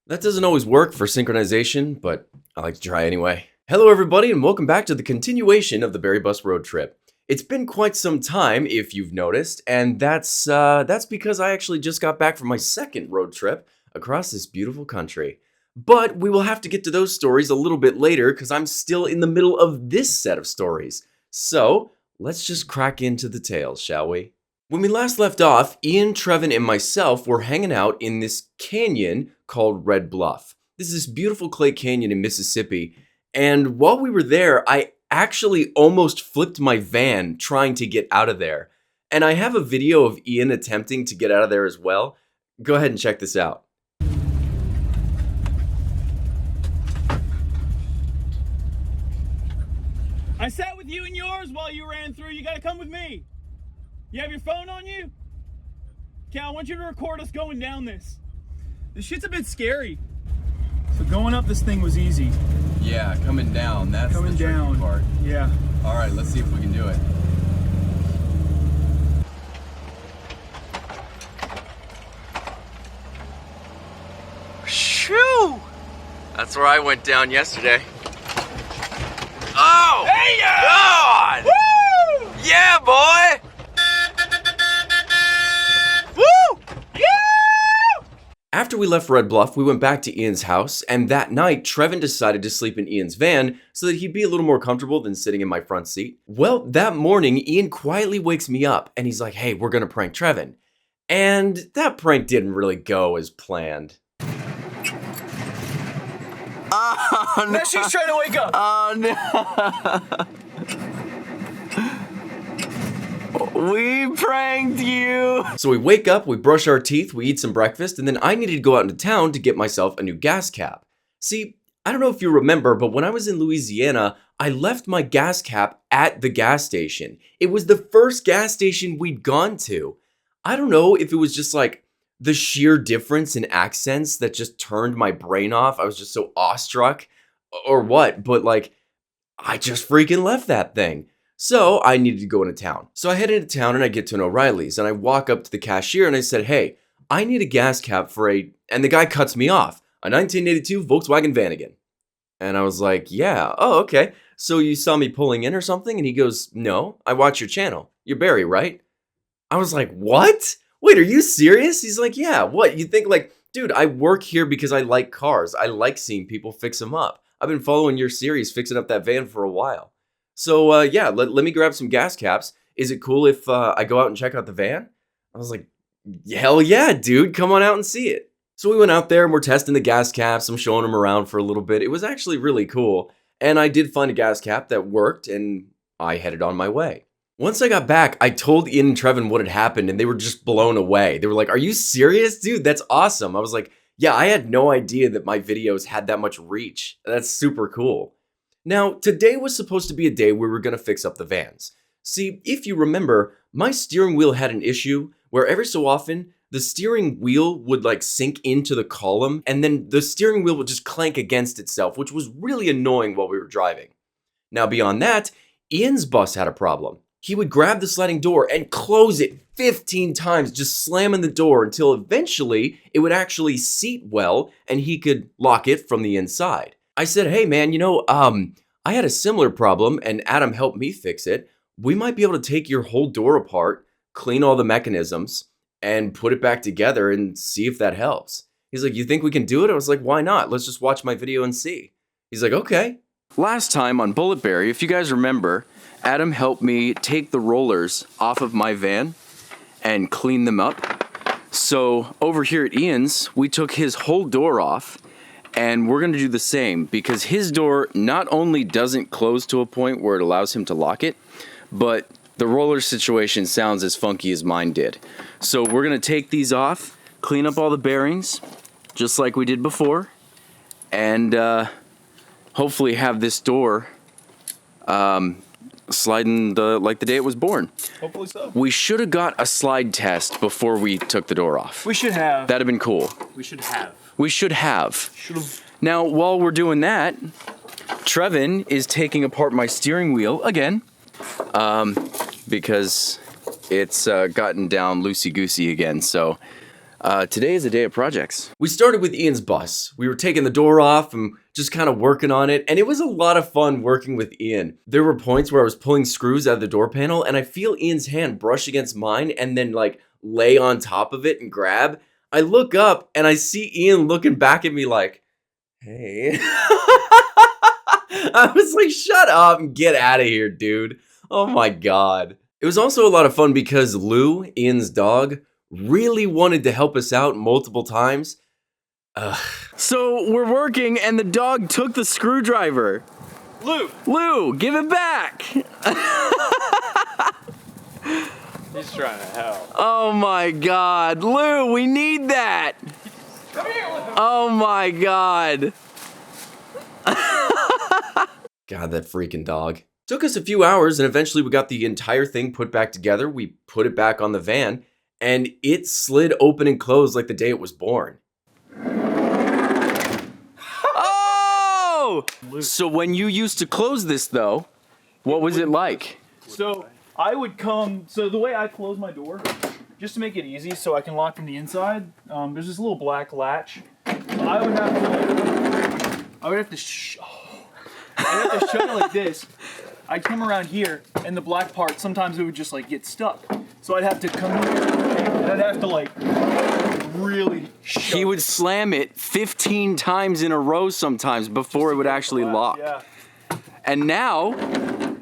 That doesn't always work for synchronization, but I like to try anyway. Hello everybody and welcome back to the continuation of the Berry Bus road trip. It's been quite some time if you've noticed, and that's because I actually just got back from my second road trip across this beautiful country. But we will have to get to those stories a little bit later because I'm still in the middle of this set of stories. So let's just crack into the tales, shall we? When we last left off, Ian, Trevin, and myself were hanging out in this canyon called Red Bluff. This is this beautiful clay canyon in Mississippi, and while we were there, I actually almost flipped my van trying to get out of there. And I have a video of Ian attempting to get out of there as well. Go ahead and check this out. I sat with you and yours while you ran through. You gotta come with me. You have your phone on you? Cal, I want you to record us going down this. This shit's a bit scary. So going up this thing was easy. Yeah, coming down, that's the tricky part. Yeah. All right, let's see if we can do it. Shoo! That's where I went down yesterday. Oh! Hey, God! Woo! Yeah, boy! Woo! Yeah! After we left Red Bluff, we went back to Ian's house, and that night, Trevin decided to sleep in Ian's van so that he'd be a little more comfortable than sitting in my front seat. Well, that morning, Ian quietly wakes me up, and he's like, hey, we're gonna prank Trevin. And that prank didn't really go as planned. Oh, no. Now she's trying to wake up. Oh, no. We pranked you. So we wake up, we brush our teeth, we eat some breakfast, and then I needed to go out into town to get myself a new gas cap. See, I don't know if you remember, but when I was in Louisiana, I left my gas cap at the gas station. It was the first gas station we'd gone to. I don't know if it was just like the sheer difference in accents that just turned my brain off. I was just so awestruck or what, but like, I just freaking left that thing. So I needed to go into town. So I head into town and I get to an O'Reilly's and I walk up to the cashier and I said, hey, I need a gas cap for and the guy cuts me off, a 1982 Volkswagen Vanagon. And I was like, yeah, oh, okay. So you saw me pulling in or something? And he goes, no, I watch your channel. You're Barry, right? I was like, what? Wait, are you serious? He's like, yeah, what? You think like, dude, I work here because I like cars. I like seeing people fix them up. I've been following your series, fixing up that van for a while. So yeah, let me grab some gas caps. Is it cool if I go out and check out the van? I was like, hell yeah, dude, come on out and see it. So we went out there and we're testing the gas caps. I'm showing them around for a little bit. It was actually really cool. And I did find a gas cap that worked and I headed on my way. Once I got back, I told Ian and Trevin what had happened and they were just blown away. They were like, are you serious? Dude, that's awesome. I was like, yeah, I had no idea that my videos had that much reach. That's super cool. Now, today was supposed to be a day where we were going to fix up the vans. See, if you remember, my steering wheel had an issue where every so often, the steering wheel would like sink into the column and then the steering wheel would just clank against itself, which was really annoying while we were driving. Now, beyond that, Ian's bus had a problem. He would grab the sliding door and close it 15 times, just slamming the door until eventually it would actually seat well and he could lock it from the inside. I said, hey man, I had a similar problem and Adam helped me fix it. We might be able to take your whole door apart, clean all the mechanisms, and put it back together and see if that helps. He's like, you think we can do it? I was like, why not? Let's just watch my video and see. He's like, okay. Last time on BulletBarry, if you guys remember, Adam helped me take the rollers off of my van and clean them up. So over here at Ian's, we took his whole door off and we're gonna do the same because his door not only doesn't close to a point where it allows him to lock it, but the roller situation sounds as funky as mine did. So we're gonna take these off, clean up all the bearings, just like we did before, and hopefully have this door sliding like the day it was born. Hopefully so. We should have got a slide test before we took the door off. We should have. That'd have been cool. We should have. We should have. Should've. Now, while we're doing that, Trevin is taking apart my steering wheel again, because it's gotten down loosey-goosey again. So Today is a day of projects. We started with Ian's bus. We were taking the door off and just kind of working on it, and it was a lot of fun working with Ian. There were points where I was pulling screws out of the door panel, and I feel Ian's hand brush against mine and then like lay on top of it and grab. I look up and I see Ian looking back at me like, hey. I was like, shut up and get out of here, dude. Oh my God. It was also a lot of fun because Lou, Ian's dog, really wanted to help us out multiple times. So we're working and the dog took the screwdriver. Lou, give it back. He's trying to help. Oh my God, Lou, we need that. Come here with him. Oh my God. God, that freaking dog. Took us a few hours and eventually we got the entire thing put back together. We put it back on the van and it slid open and closed like the day it was born. Oh! So when you used to close this though, what was it like? So I would come, so the way I close my door, just to make it easy so I can lock from the inside, there's this little black latch. I would have to shut it like this. I'd come around here, and the black part, sometimes it would just like get stuck. So I'd have to come here, and I'd have to like really shut He would slam it 15 times in a row sometimes before it would actually lock. Yeah. And now,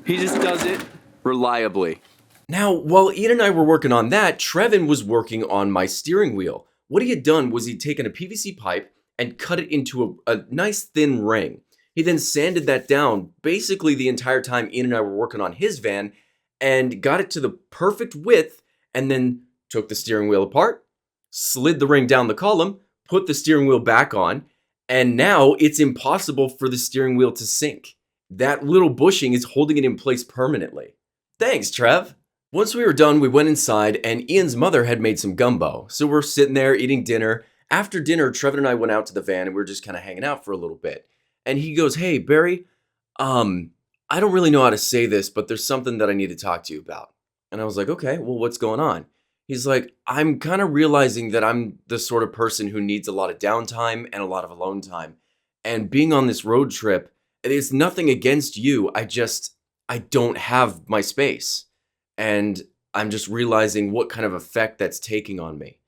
he just does it reliably. Now, while Ian and I were working on that, Trevin was working on my steering wheel. What he had done was he'd taken a PVC pipe and cut it into a nice thin ring. He then sanded that down basically the entire time Ian and I were working on his van and got it to the perfect width and then took the steering wheel apart, slid the ring down the column, put the steering wheel back on, and now it's impossible for the steering wheel to sink. That little bushing is holding it in place permanently. Thanks, Trev. Once we were done, we went inside and Ian's mother had made some gumbo. So we're sitting there eating dinner. After dinner, Trevor and I went out to the van and we were just kind of hanging out for a little bit. And he goes, hey, Barry, I don't really know how to say this, but there's something that I need to talk to you about. And I was like, okay, well, what's going on? He's like, I'm kind of realizing that I'm the sort of person who needs a lot of downtime and a lot of alone time. And being on this road trip, it's nothing against you. I don't have my space. And I'm just realizing what kind of effect that's taking on me.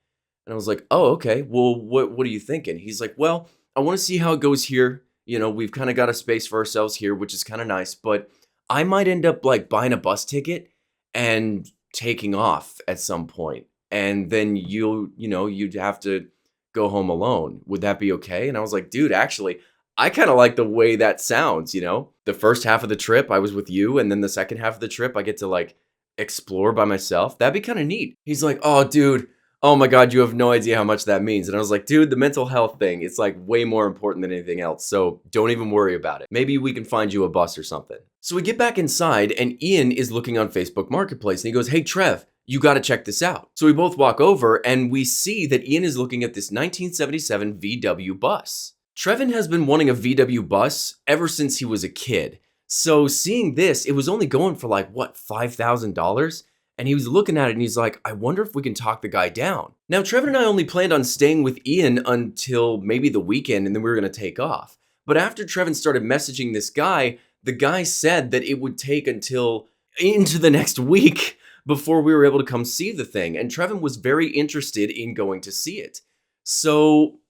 And I was like, oh, okay, well, what are you thinking? He's like, well, I want to see how it goes here. You know, we've kind of got a space for ourselves here, which is kind of nice, but I might end up like buying a bus ticket and taking off at some point. And then you'd have to go home alone. Would that be okay? And I was like, dude, actually, I kind of like the way that sounds, you know? The first half of the trip I was with you, and then the second half of the trip I get to like explore by myself. That'd be kind of neat. He's like, oh, dude, oh my God, you have no idea how much that means. And I was like, dude, the mental health thing, it's like way more important than anything else. So don't even worry about it. Maybe we can find you a bus or something. So we get back inside and Ian is looking on Facebook Marketplace and he goes, hey, Trev, you got to check this out. So we both walk over and we see that Ian is looking at this 1977 VW bus. Trevin has been wanting a VW bus ever since he was a kid. So seeing this, it was only going for like, what, $5,000? And he was looking at it and he's like, I wonder if we can talk the guy down. Now, Trevor and I only planned on staying with Ian until maybe the weekend and then we were going to take off. But after Trevin started messaging this guy, the guy said that it would take until into the next week before we were able to come see the thing. And Trevin was very interested in going to see it. So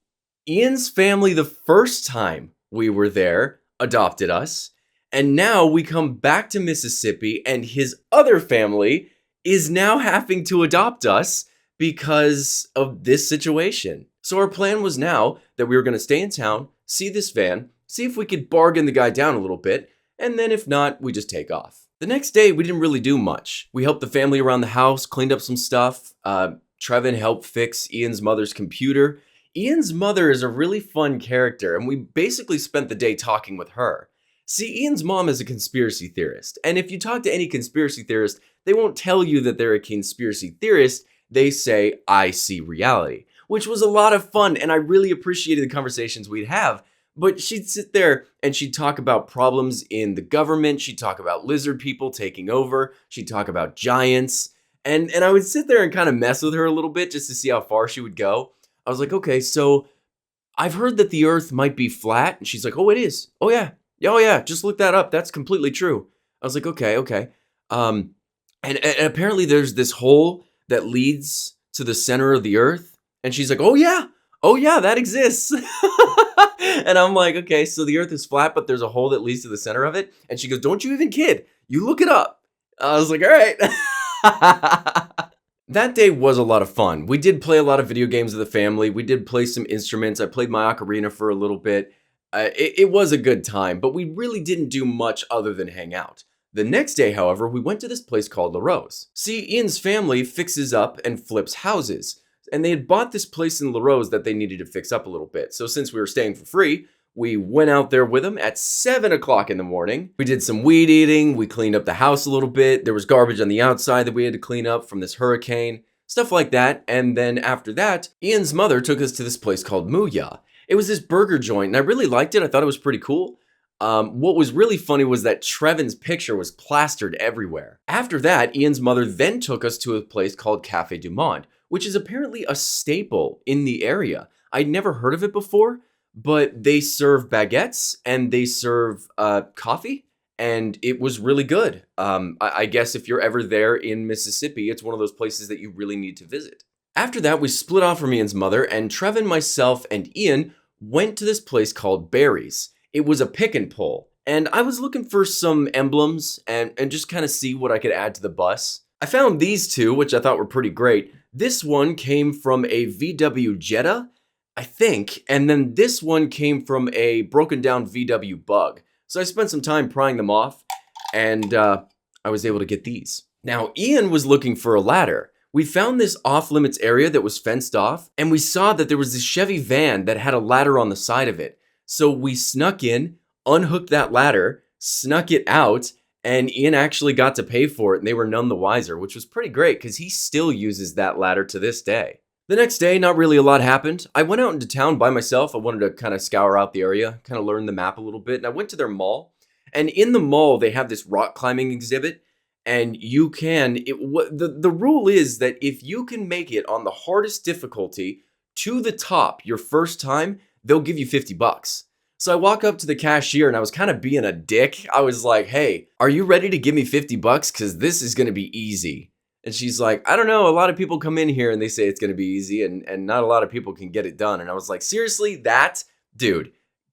Ian's family, the first time we were there, adopted us. And now we come back to Mississippi and his other family is now having to adopt us because of this situation. So our plan was now that we were going to stay in town, see this van, see if we could bargain the guy down a little bit, and then if not, we just take off. The next day, we didn't really do much. We helped the family around the house, cleaned up some stuff. Trevin helped fix Ian's mother's computer. Ian's mother is a really fun character, and we basically spent the day talking with her. See, Ian's mom is a conspiracy theorist, and if you talk to any conspiracy theorist, they won't tell you that they're a conspiracy theorist. They say, I see reality, which was a lot of fun, and I really appreciated the conversations we'd have. But she'd sit there and she'd talk about problems in the government. She'd talk about lizard people taking over. She'd talk about giants. And I would sit there and kind of mess with her a little bit just to see how far she would go. I was like, okay, so I've heard that the earth might be flat. And she's like, oh, it is. Oh, yeah. Oh, yeah. Just look that up. That's completely true. I was like, okay. And apparently there's this hole that leads to the center of the earth. And she's like, oh, yeah, that exists. And I'm like, okay, so the earth is flat, but there's a hole that leads to the center of it. And she goes, don't you even kid. You look it up. I was like, all right. That day was a lot of fun. We did play a lot of video games with the family. We did play some instruments. I played my ocarina for a little bit. It was a good time, but we really didn't do much other than hang out. The next day, however, we went to this place called La Rose. See, Ian's family fixes up and flips houses, and they had bought this place in La Rose that they needed to fix up a little bit. So since we were staying for free, we went out there with them at 7 o'clock in the morning. We did some weed eating. We cleaned up the house a little bit. There was garbage on the outside that we had to clean up from this hurricane, stuff like that. And then after that, Ian's mother took us to this place called Mooya. It was this burger joint, and I really liked it. I thought it was pretty cool. What was really funny was that Trevin's picture was plastered everywhere. After that, Ian's mother then took us to a place called Café du Monde, which is apparently a staple in the area. I'd never heard of it before, but they serve baguettes and they serve coffee, and it was really good. I guess if you're ever there in Mississippi, it's one of those places that you really need to visit. After that, we split off from Ian's mother, and Trevin, myself, and Ian went to this place called Barry's. It was a pick and pull, and I was looking for some emblems and just kind of see what I could add to the bus. I found these two, which I thought were pretty great. This one came from a VW Jetta, I think, and then this one came from a broken down VW Bug. So I spent some time prying them off, and I was able to get these. Now, Ian was looking for a ladder. We found this off-limits area that was fenced off, and we saw that there was this Chevy van that had a ladder on the side of it. So we snuck in, unhooked that ladder, snuck it out, and Ian actually got to pay for it, and they were none the wiser, which was pretty great because he still uses that ladder to this day. The next day, not really a lot happened. I went out into town by myself. I wanted to kind of scour out the area, kind of learn the map a little bit, and I went to their mall. And in the mall, they have this rock climbing exhibit, and you can, the rule is that if you can make it on the hardest difficulty to the top your first time, they'll give you $50. So I walk up to the cashier and I was kind of being a dick. I was like, hey, are you ready to give me $50? Because this is going to be easy. And she's like, I don't know. A lot of people come in here and they say it's going to be easy and not a lot of people can get it done. And I was like, seriously, dude,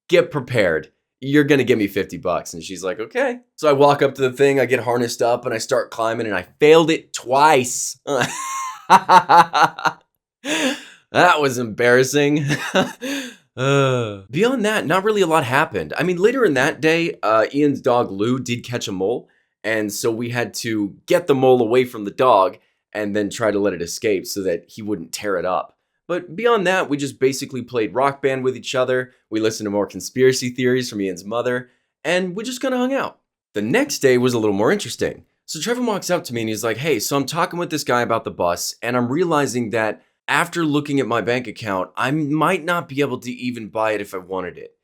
get prepared. You're going to give me $50. And she's like, okay. So I walk up to the thing, I get harnessed up and I start climbing and I failed it twice. That was embarrassing. Beyond that, not really a lot happened. I mean, later in that day, Ian's dog Lou did catch a mole, and so we had to get the mole away from the dog and then try to let it escape so that he wouldn't tear it up. But beyond that, we just basically played Rock Band with each other, we listened to more conspiracy theories from Ian's mother, and we just kind of hung out. The next day was a little more interesting. So Trevor walks up to me and he's like, hey, so I'm talking with this guy about the bus, and I'm realizing that after looking at my bank account, I might not be able to even buy it if I wanted it.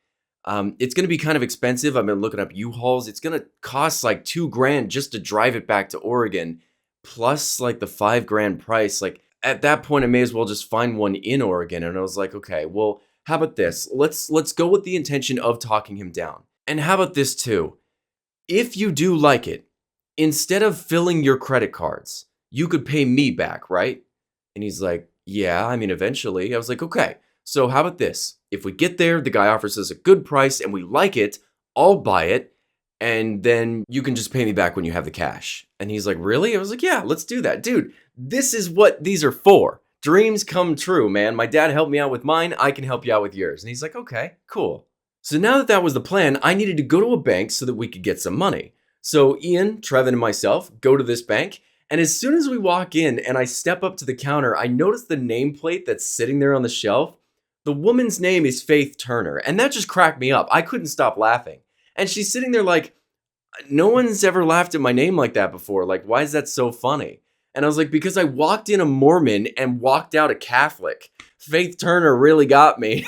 It's going to be kind of expensive. I've been looking up U-Hauls. It's going to cost like $2,000 just to drive it back to Oregon, plus like the $5,000 price. Like at that point, I may as well just find one in Oregon. And I was like, okay, well, how about this? Let's go with the intention of talking him down. And how about this too? If you do like it, instead of filling your credit cards, you could pay me back, right? And he's like, yeah, I mean, eventually. I was like, okay, so how about this? If we get there, the guy offers us a good price and we like it, I'll buy it, and then you can just pay me back when you have the cash. And he's like, really? I was like, yeah, let's do that. Dude, this is what these are for. Dreams come true, man. My dad helped me out with mine. I can help you out with yours. And he's like, okay, cool. So now that that was the plan, I needed to go to a bank so that we could get some money. So Ian, Trevin, and myself go to this bank. And as soon as we walk in and I step up to the counter, I notice the nameplate that's sitting there on the shelf. The woman's name is Faith Turner, and that just cracked me up. I couldn't stop laughing. And she's sitting there like, no one's ever laughed at my name like that before. Like, why is that so funny? And I was like, because I walked in a Mormon and walked out a Catholic. Faith Turner really got me.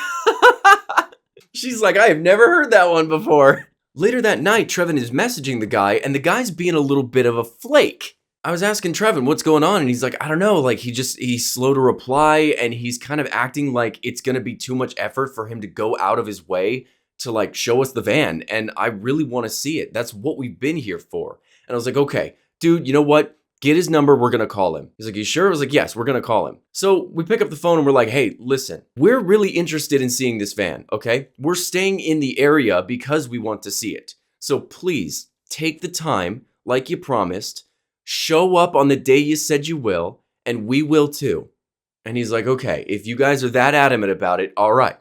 She's like, I have never heard that one before. Later that night, Trevin is messaging the guy, and the guy's being a little bit of a flake. I was asking Trevin what's going on, and he's like, I don't know, like he's slow to reply, and he's kind of acting like it's gonna be too much effort for him to go out of his way to like show us the van, and I really want to see it. That's what we've been here for. And I was like, okay, dude, you know what? Get his number, we're gonna call him. He's like, you sure? I was like, yes, we're gonna call him. So we pick up the phone and we're like, hey, listen, we're really interested in seeing this van, okay? We're staying in the area because we want to see it. So please take the time, like you promised, show up on the day you said you will, and we will too. And he's like, okay, if you guys are that adamant about it, all right,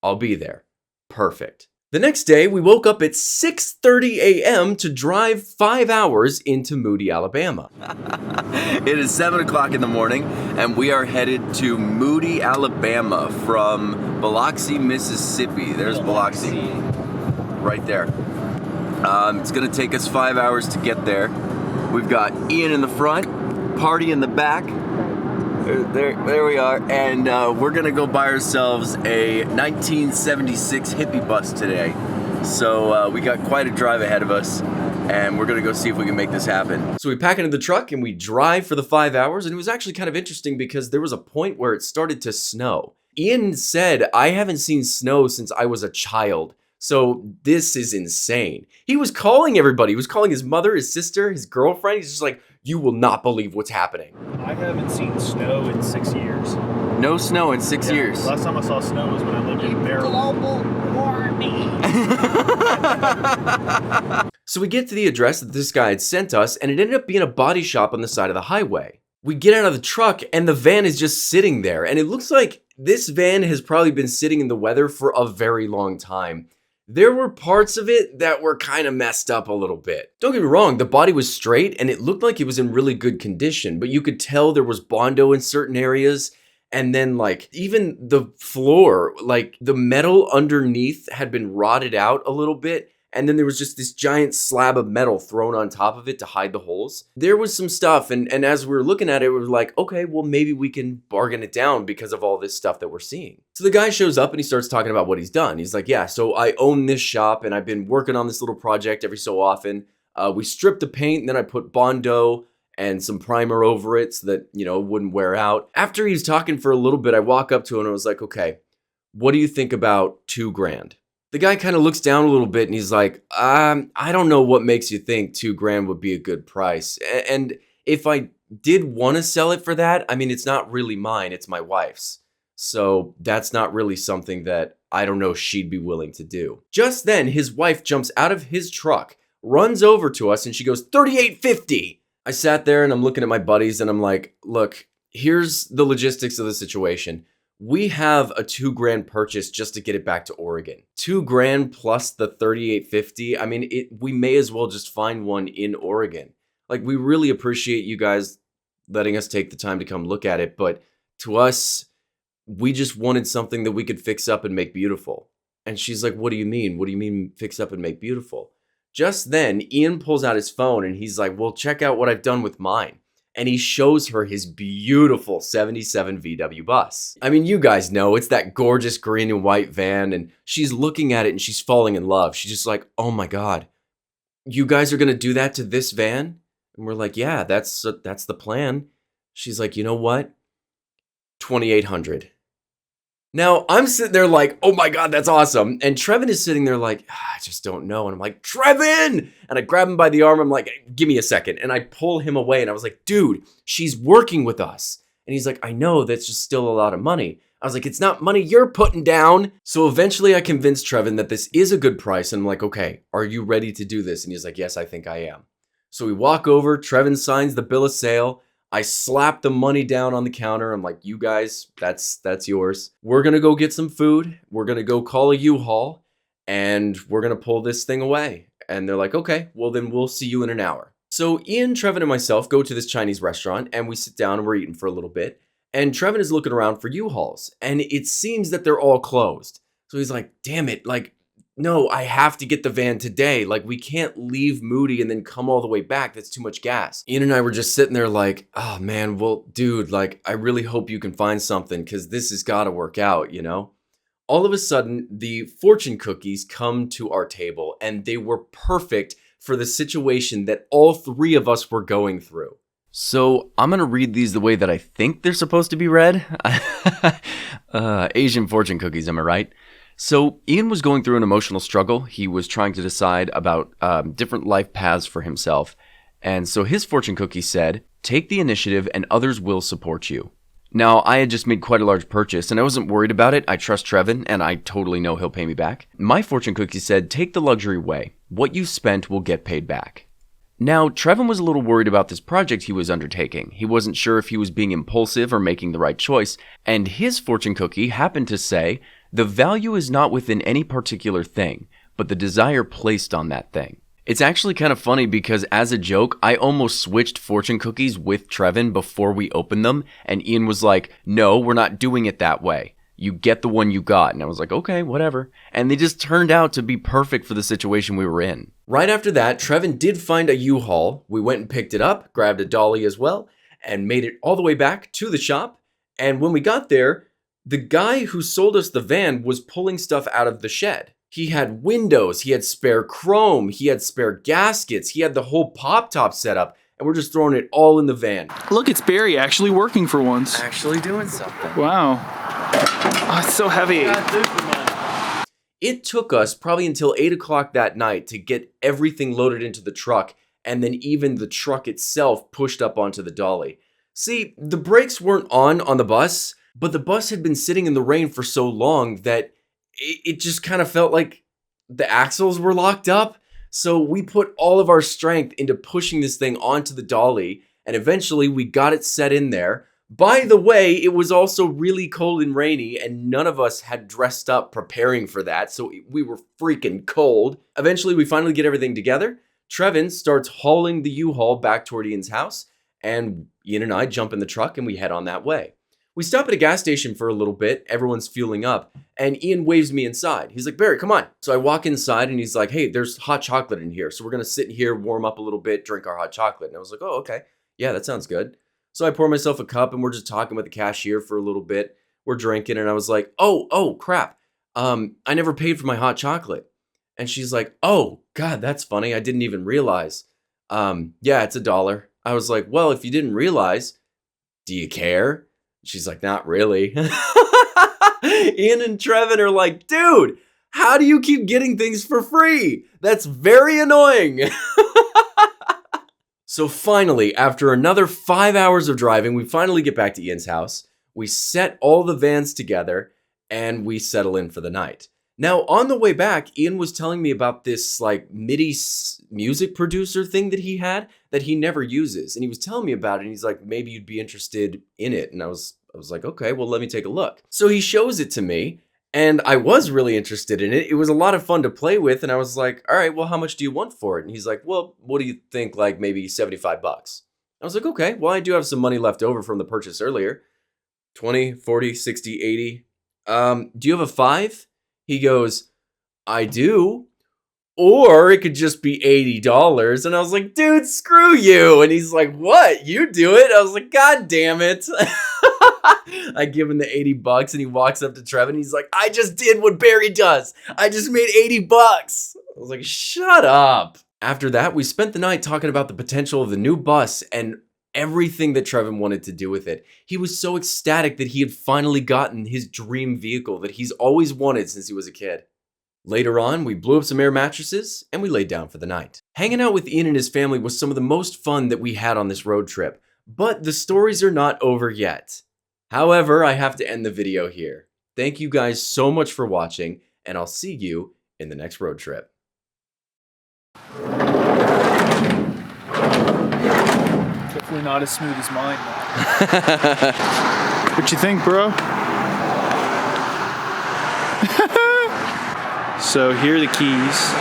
I'll be there. Perfect. The next day, we woke up at 6:30 a.m. to drive 5 hours into Moody, Alabama. It is 7 o'clock in the morning, and we are headed to Moody, Alabama from Biloxi, Mississippi. There's Biloxi right there. It's going to take us 5 hours to get there. We've got Ian in the front, Party in the back. There we are, and we're gonna go buy ourselves a 1976 hippie bus today. So we got quite a drive ahead of us, and we're gonna go see if we can make this happen. So we pack into the truck and we drive for the 5 hours, and it was actually kind of interesting because there was a point where it started to snow. Ian said, I haven't seen snow since I was a child. So this is insane. He was calling everybody. He was calling his mother, his sister, his girlfriend. He's just like, you will not believe what's happening. I haven't seen snow in 6 years. No snow in 6 years. Last time I saw snow was when I lived in Maryland. Global warming. So we get to the address that this guy had sent us, and it ended up being a body shop on the side of the highway. We get out of the truck, and the van is just sitting there, and it looks like this van has probably been sitting in the weather for a very long time. There were parts of it that were kind of messed up a little bit. Don't get me wrong, the body was straight and it looked like it was in really good condition, but you could tell there was Bondo in certain areas. And then like even the floor, like the metal underneath had been rotted out a little bit. And then there was just this giant slab of metal thrown on top of it to hide the holes. There was some stuff, and as we were looking at it, we were like, okay, well, maybe we can bargain it down because of all this stuff that we're seeing. So the guy shows up and he starts talking about what he's done. He's like, yeah, so I own this shop, and I've been working on this little project every so often. We stripped the paint, and then I put Bondo and some primer over it so that, you know, it wouldn't wear out. After he's talking for a little bit, I walk up to him and I was like, okay, what do you think about $2,000? The guy kind of looks down a little bit and he's like, I don't know what makes you think $2,000 would be a good price. And if I did want to sell it for that, I mean, it's not really mine, it's my wife's. So that's not really something that I don't know she'd be willing to do. Just then, his wife jumps out of his truck, runs over to us, and she goes, $3,850. I sat there and I'm looking at my buddies and I'm like, look, here's the logistics of the situation. We have a $2,000 purchase just to get it back to Oregon. $2,000 plus the $3,850. I mean, we may as well just find one in Oregon. Like, we really appreciate you guys letting us take the time to come look at it. But to us, we just wanted something that we could fix up and make beautiful. And she's like, what do you mean? What do you mean fix up and make beautiful? Just then, Ian pulls out his phone and he's like, well, check out what I've done with mine. And he shows her his beautiful 77 VW bus. I mean, you guys know, it's that gorgeous green and white van, and she's looking at it and she's falling in love. She's just like, oh my God, you guys are gonna do that to this van? And we're like, yeah, that's the plan. She's like, you know what? 2,800. Now, I'm sitting there like, oh my God, that's awesome. And Trevin is sitting there like, I just don't know. And I'm like, Trevin! And I grab him by the arm. I'm like, give me a second. And I pull him away. And I was like, dude, she's working with us. And he's like, I know, that's just still a lot of money. I was like, it's not money you're putting down. So eventually I convinced Trevin that this is a good price. And I'm like, okay, are you ready to do this? And he's like, yes, I think I am. So we walk over. Trevin signs the bill of sale. I slap the money down on the counter. I'm like, you guys, that's yours. We're going to go get some food. We're going to go call a U-Haul and we're going to pull this thing away. And they're like, okay, well then we'll see you in an hour. So Ian, Trevin, and myself go to this Chinese restaurant and we sit down and we're eating for a little bit. And Trevin is looking around for U-Hauls and it seems that they're all closed. So he's like, damn it, like, no, I have to get the van today. Like, we can't leave Moody and then come all the way back. That's too much gas. Ian and I were just sitting there like, oh man, well, dude, like, I really hope you can find something because this has got to work out, you know? All of a sudden, the fortune cookies come to our table and they were perfect for the situation that all three of us were going through. So I'm gonna read these the way that I think they're supposed to be read. Asian fortune cookies, am I right? So Ian was going through an emotional struggle. He was trying to decide about different life paths for himself. And so his fortune cookie said, take the initiative and others will support you. Now, I had just made quite a large purchase and I wasn't worried about it. I trust Trevin and I totally know he'll pay me back. My fortune cookie said, take the luxury way. What you spent will get paid back. Now, Trevin was a little worried about this project he was undertaking. He wasn't sure if he was being impulsive or making the right choice. And his fortune cookie happened to say, the value is not within any particular thing, but the desire placed on that thing. It's actually kind of funny because as a joke, I almost switched fortune cookies with Trevin before we opened them. And Ian was like, no, we're not doing it that way. You get the one you got. And I was like, okay, whatever. And they just turned out to be perfect for the situation we were in. Right after that, Trevin did find a U-Haul. We went and picked it up, grabbed a dolly as well, and made it all the way back to the shop. And when we got there, the guy who sold us the van was pulling stuff out of the shed. He had windows, he had spare chrome, he had spare gaskets, he had the whole pop top set up, and we're just throwing it all in the van. Look, it's Barry actually working for once. Actually doing something. Wow. Oh, it's so heavy. It took us probably until 8 o'clock that night to get everything loaded into the truck, and then even the truck itself pushed up onto the dolly. See, the brakes weren't on the bus, but the bus had been sitting in the rain for so long that it just kind of felt like the axles were locked up. So we put all of our strength into pushing this thing onto the dolly, and eventually we got it set in there. By the way, it was also really cold and rainy, and none of us had dressed up preparing for that, so we were freaking cold. Eventually, we finally get everything together. Trevin starts hauling the U-Haul back toward Ian's house, and Ian and I jump in the truck and we head on that way. We stop at a gas station for a little bit, everyone's fueling up, and Ian waves me inside. He's like, Barry, come on. So I walk inside and he's like, hey, there's hot chocolate in here, so we're gonna sit in here, warm up a little bit, drink our hot chocolate. And I was like, oh, okay. Yeah, that sounds good. So I pour myself a cup and we're just talking with the cashier for a little bit. We're drinking and I was like, oh, crap. I never paid for my hot chocolate. And she's like, oh, God, that's funny. I didn't even realize. Yeah, it's $1. I was like, well, if you didn't realize, do you care? She's like, not really. Ian and Trevin are like, dude, how do you keep getting things for free? That's very annoying. So finally, after another 5 hours of driving, we finally get back to Ian's house. We set all the vans together and we settle in for the night. Now, on the way back, Ian was telling me about this like MIDI music producer thing that he had that he never uses. And he was telling me about it and he's like, maybe you'd be interested in it. And I was like, okay, well, let me take a look. So he shows it to me and I was really interested in it. It was a lot of fun to play with. And I was like, all right, well, how much do you want for it? And he's like, well, what do you think? Like maybe $75. I was like, okay, well, I do have some money left over from the purchase earlier. 20, 40, 60, 80. Do you have a 5? He goes, I do. Or it could just be $80. And I was like, dude, screw you. And he's like, what? You do it? I was like, God damn it. I give him the $80 and he walks up to Trevin and he's like, I just did what Barry does. I just made $80. I was like, shut up. After that, we spent the night talking about the potential of the new bus and everything that Trevin wanted to do with it. He was so ecstatic that he had finally gotten his dream vehicle that he's always wanted since he was a kid. Later on, we blew up some air mattresses and we laid down for the night. Hanging out with Ian and his family was some of the most fun that we had on this road trip, but the stories are not over yet. However, I have to end the video here. Thank you guys so much for watching, and I'll see you in the next road trip. Definitely not as smooth as mine. What you think, bro? So here are the keys.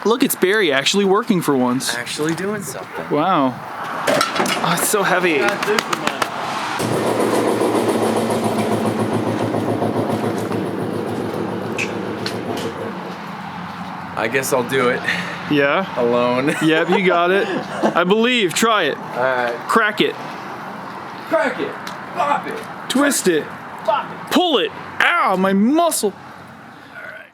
Look, it's Barry actually working for once. Actually doing something. Wow. Oh, it's so heavy. I guess I'll do it. Yeah? Alone. Yep, you got it. I believe. Try it. Alright. Crack it. Crack it. Pop it. Twist it. Fuck it. Pull it. Ow, my muscle.